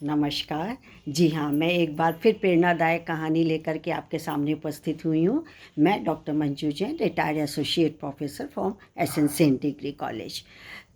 नमस्कार। जी हाँ, मैं एक बार फिर प्रेरणादायक कहानी लेकर के आपके सामने उपस्थित हुई हूँ। मैं doctor Manju Jain, retired associate professor from SN Sen degree college.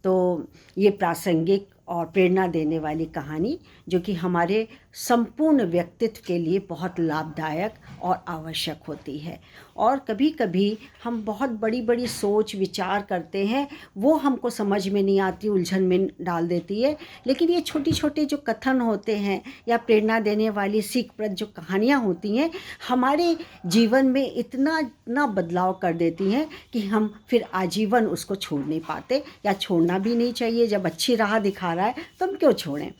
तो ये प्रासंगिक और प्रेरणा देने वाली कहानी जो कि हमारे संपूर्ण व्यक्तित्व के लिए बहुत लाभदायक और आवश्यक होती है। और कभी कभी हम बहुत बड़ी बड़ी सोच विचार करते हैं, वो हमको समझ में नहीं आती, उलझन में डाल देती है। लेकिन ये छोटी छोटे जो कथन होते हैं या प्रेरणा देने वाली सीखप्रद जो कहानियाँ होती हैं, हमारे जीवन में इतना इतना बदलाव कर देती हैं कि हम फिर आजीवन उसको छोड़ नहीं पाते, या छोड़ना भी नहीं चाहिए। जब अच्छी राह दिखा रहा है तो हम क्यों छोड़ें।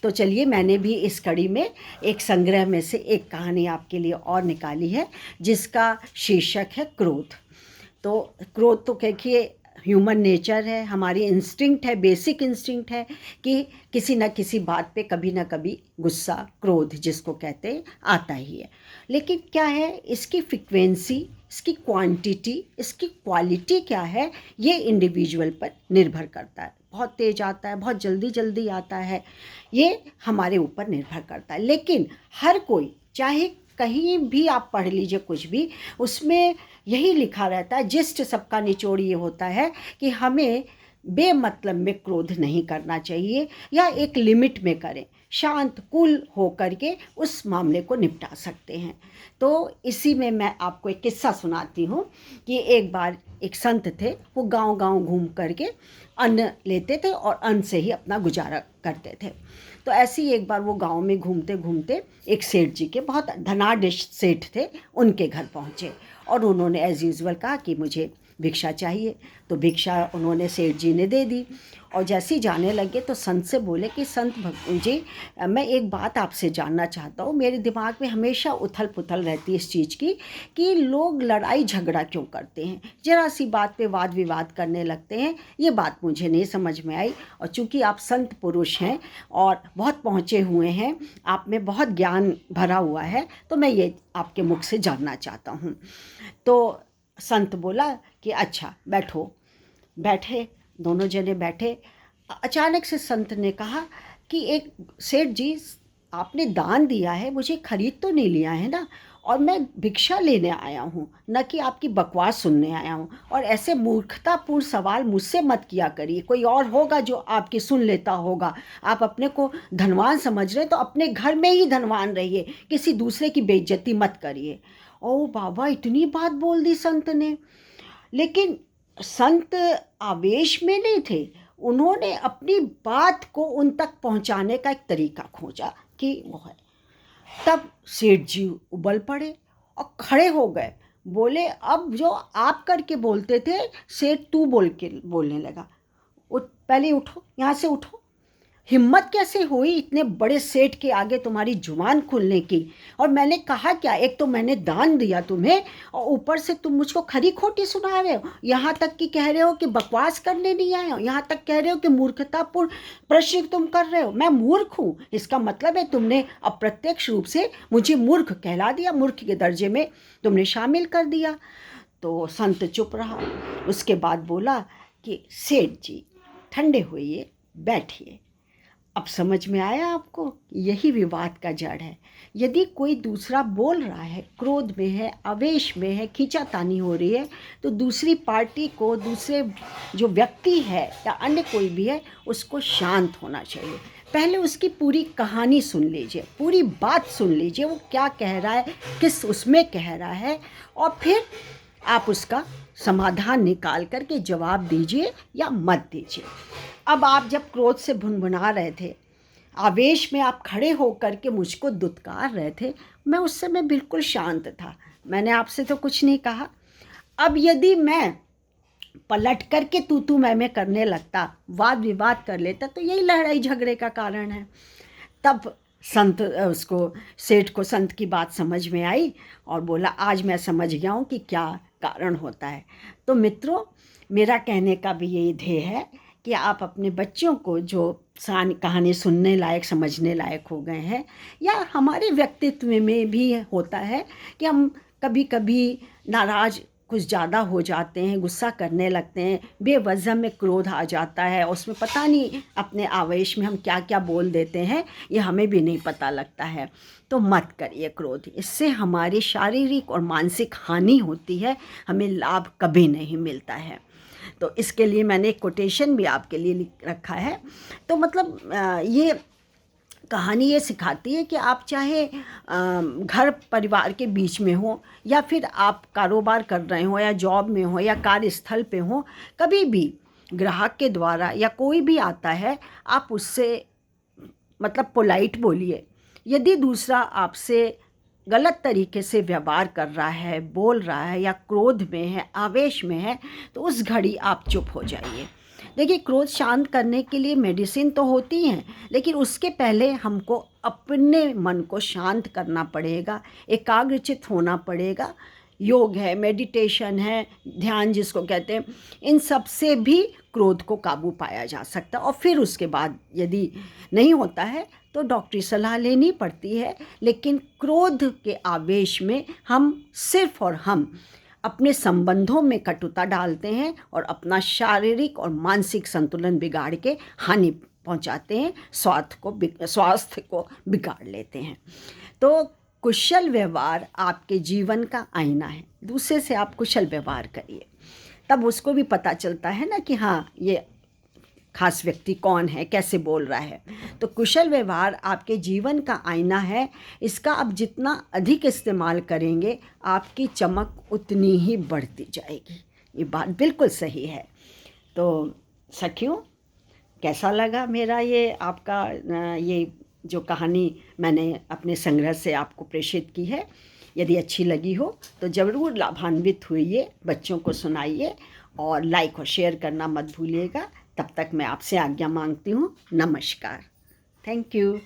तो चलिए, मैंने भी इस कड़ी में एक संग्रह में से एक कहानी आपके लिए और निकाली है, जिसका शीर्षक है क्रोध। तो क्रोध तो देखिए ह्यूमन नेचर है, हमारी इंस्टिंक्ट है, बेसिक इंस्टिंक्ट है कि किसी न किसी बात पे कभी ना कभी गुस्सा, क्रोध जिसको कहते हैं, आता ही है। लेकिन क्या है इसकी फ्रिक्वेंसी, इसकी क्वांटिटी, इसकी क्वालिटी क्या है, ये इंडिविजुअल पर निर्भर करता है। बहुत तेज आता है, बहुत जल्दी जल्दी आता है, ये हमारे ऊपर निर्भर करता है। लेकिन हर कोई, चाहे कहीं भी आप पढ़ लीजिए कुछ भी, उसमें यही लिखा रहता है, जिस्ट सबका निचोड़ ये होता है कि हमें बेमतलब में क्रोध नहीं करना चाहिए, या एक लिमिट में करें, शांत कूल हो करके उस मामले को निपटा सकते हैं। तो इसी में मैं आपको एक किस्सा सुनाती हूँ कि एक बार एक संत थे, वो गांव गांव घूम करके अन्न लेते थे और अन्न से ही अपना गुजारा करते थे। तो ऐसे ही एक बार वो गांव में घूमते घूमते एक सेठ जी के, बहुत धनाढ्य सेठ थे, उनके घर पहुँचे और उन्होंने एज़ यूजुअल कहा कि मुझे भिक्षा चाहिए। तो भिक्षा उन्होंने सेठ जी ने दे दी। और जैसे ही जाने लगे तो संत से बोले कि संत जी, मैं एक बात आपसे जानना चाहता हूँ। मेरे दिमाग में हमेशा उथल पुथल रहती है इस चीज़ की कि लोग लड़ाई झगड़ा क्यों करते हैं, ज़रा सी बात पे वाद विवाद करने लगते हैं। ये बात मुझे नहीं समझ में आई। और चूँकि आप संत पुरुष हैं और बहुत पहुँचे हुए हैं, आप में बहुत ज्ञान भरा हुआ है, तो मैं ये आपके मुख से जानना चाहता हूँ। तो संत बोला कि अच्छा बैठो। बैठे, दोनों जने बैठे। अचानक से संत ने कहा कि एक सेठ जी, आपने दान दिया है, मुझे खरीद तो नहीं लिया है ना, और मैं भिक्षा लेने आया हूँ, न कि आपकी बकवास सुनने आया हूँ। और ऐसे मूर्खतापूर्ण सवाल मुझसे मत किया करिए, कोई और होगा जो आपकी सुन लेता होगा। आप अपने को धनवान समझ रहे तो अपने घर में ही धनवान रहिए, किसी दूसरे की बेइज्जती मत करिए। ओ बाबा, इतनी बात बोल दी संत ने। लेकिन संत आवेश में नहीं थे, उन्होंने अपनी बात को उन तक पहुंचाने का एक तरीका खोजा कि वो है। तब सेठ जी उबल पड़े और खड़े हो गए। बोले, अब जो आप करके बोलते थे, सेठ तू बोल के बोलने लगा। पहले उठो, यहाँ से उठो। हिम्मत कैसे हुई इतने बड़े सेठ के आगे तुम्हारी जुबान खुलने की। और मैंने कहा क्या, एक तो मैंने दान दिया तुम्हें, और ऊपर से तुम मुझको खरी खोटी सुना रहे हो। यहाँ तक कि कह रहे हो कि बकवास करने नहीं आए हो, यहाँ तक कह रहे हो कि मूर्खतापूर्ण प्रश्न तुम कर रहे हो। मैं मूर्ख हूँ, इसका मतलब है तुमने अप्रत्यक्ष रूप से मुझे मूर्ख कहला दिया, मूर्ख के दर्जे में तुमने शामिल कर दिया। तो संत चुप रहा। उसके बाद बोला कि सेठ जी ठंडे होइए, बैठिए। अब समझ में आया आपको, यही विवाद का जड़ है। यदि कोई दूसरा बोल रहा है, क्रोध में है, आवेश में है, खींचातानी हो रही है, तो दूसरी पार्टी को, दूसरे जो व्यक्ति है या अन्य कोई भी है, उसको शांत होना चाहिए। पहले उसकी पूरी कहानी सुन लीजिए, पूरी बात सुन लीजिए, वो क्या कह रहा है, किस उसमें कह रहा है, और फिर आप उसका समाधान निकाल करके जवाब दीजिए या मत दीजिए। अब आप जब क्रोध से भुनभुना रहे थे, आवेश में आप खड़े होकर के मुझको दुत्कार रहे थे, मैं उस समय बिल्कुल शांत था, मैंने आपसे तो कुछ नहीं कहा। अब यदि मैं पलट करके तू मैं करने लगता, वाद विवाद कर लेता, तो यही लड़ाई झगड़े का कारण है। तब संत उसको, सेठ को संत की बात समझ में आई और बोला, आज मैं समझ गया हूँ कि क्या कारण होता है। तो मित्रों, मेरा कहने का भी यही ध्येय है कि आप अपने बच्चों को, जो कहानी सुनने लायक, समझने लायक हो गए हैं, या हमारे व्यक्तित्व में भी होता है कि हम कभी कभी नाराज़ कुछ ज़्यादा हो जाते हैं, गुस्सा करने लगते हैं, बेवजह में क्रोध आ जाता है, उसमें पता नहीं अपने आवेश में हम क्या क्या बोल देते हैं, ये हमें भी नहीं पता लगता है। तो मत करिए क्रोध, इससे हमारी शारीरिक और मानसिक हानि होती है, हमें लाभ कभी नहीं मिलता है। तो इसके लिए मैंने एक कोटेशन भी आपके लिए लिख रखा है। तो मतलब ये कहानी ये सिखाती है कि आप चाहे घर परिवार के बीच में हो, या फिर आप कारोबार कर रहे हो, या जॉब में हो, या कार्यस्थल पे हो, कभी भी ग्राहक के द्वारा या कोई भी आता है, आप उससे मतलब पोलाइट बोलिए। यदि दूसरा आपसे गलत तरीके से व्यवहार कर रहा है, बोल रहा है, या क्रोध में है, आवेश में है, तो उस घड़ी आप चुप हो जाइए। देखिए, क्रोध शांत करने के लिए मेडिसिन तो होती हैं, लेकिन उसके पहले हमको अपने मन को शांत करना पड़ेगा, एकाग्रचित होना पड़ेगा। योग है, मेडिटेशन है, ध्यान जिसको कहते हैं, इन सब से भी क्रोध को काबू पाया जा सकता है। और फिर उसके बाद यदि नहीं होता है तो डॉक्टरी सलाह लेनी पड़ती है। लेकिन क्रोध के आवेश में हम सिर्फ और हम अपने संबंधों में कटुता डालते हैं और अपना शारीरिक और मानसिक संतुलन बिगाड़ के हानि पहुंचाते हैं, स्वास्थ्य को बिगाड़ लेते हैं। तो कुशल व्यवहार आपके जीवन का आईना है। दूसरे से आप कुशल व्यवहार करिए, तब उसको भी पता चलता है ना कि हाँ, ये खास व्यक्ति कौन है, कैसे बोल रहा है। तो कुशल व्यवहार आपके जीवन का आईना है। इसका आप जितना अधिक इस्तेमाल करेंगे, आपकी चमक उतनी ही बढ़ती जाएगी। ये बात बिल्कुल सही है। तो सखियों, कैसा लगा मेरा ये आपका ये जो कहानी मैंने अपने संग्रह से आपको प्रेषित की है? यदि अच्छी लगी हो तो ज़रूर लाभान्वित होइए, बच्चों को सुनाइए, और लाइक और शेयर करना मत भूलिएगा। तब तक मैं आपसे आज्ञा मांगती हूँ। नमस्कार। Thank you.